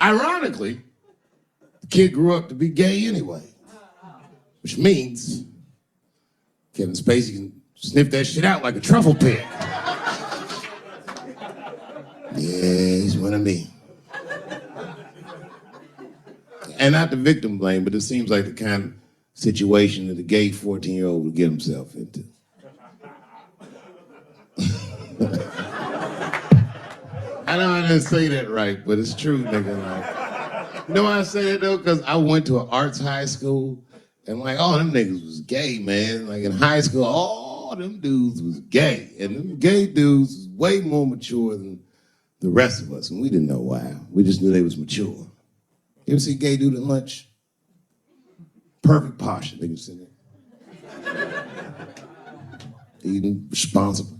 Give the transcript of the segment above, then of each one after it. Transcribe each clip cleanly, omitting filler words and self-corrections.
Ironically, the kid grew up to be gay anyway, which means Kevin Spacey can sniff that shit out like a truffle pig. Yeah, he's one of me. And not the victim blame, but it seems like the kind of situation that a gay 14-year-old would get himself into. I know I didn't say that right, but it's true, nigga. Like, you know why I say that though? Because I went to an arts high school, and like, all them niggas was gay, man. Like in high school, all them dudes was gay. And them gay dudes was way more mature than the rest of us. And we didn't know why. We just knew they was mature. You ever see a gay dude at lunch? Perfect posture, nigga sitting there. Eating, responsible.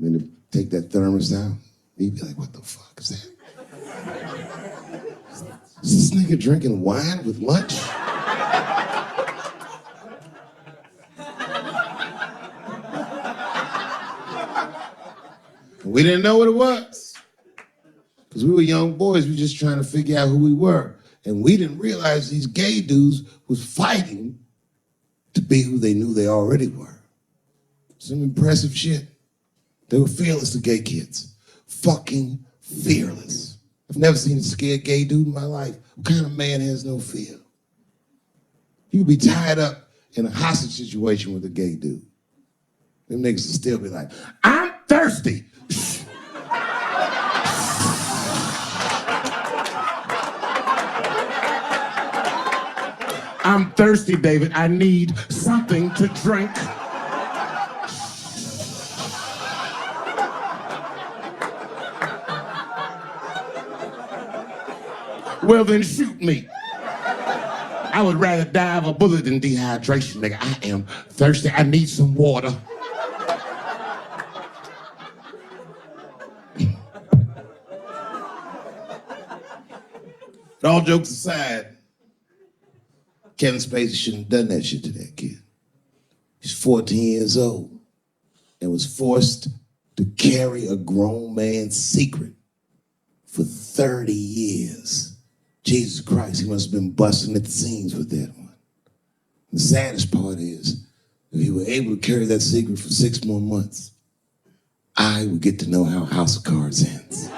Then to take that thermos out, he'd be like, what the fuck is that? Is this nigga drinking wine with lunch? We didn't know what it was. Because we were young boys, we were just trying to figure out who we were. And we didn't realize these gay dudes was fighting to be who they knew they already were. Some impressive shit. They were fearless, the gay kids. Fucking fearless. I've never seen a scared gay dude in my life. What kind of man has no fear? You could be tied up in a hostage situation with a gay dude. Them niggas would still be like, I'm thirsty. I'm thirsty, David. I need something to drink. Well, then shoot me. I would rather die of a bullet than dehydration, nigga. I am thirsty. I need some water. But all jokes aside, Kevin Spacey shouldn't have done that shit to that kid. He's 14 years old and was forced to carry a grown man's secret for 30 years. Jesus Christ, he must have been busting at the seams with that one. The saddest part is, if he were able to carry that secret for 6 more months, I would get to know how House of Cards ends.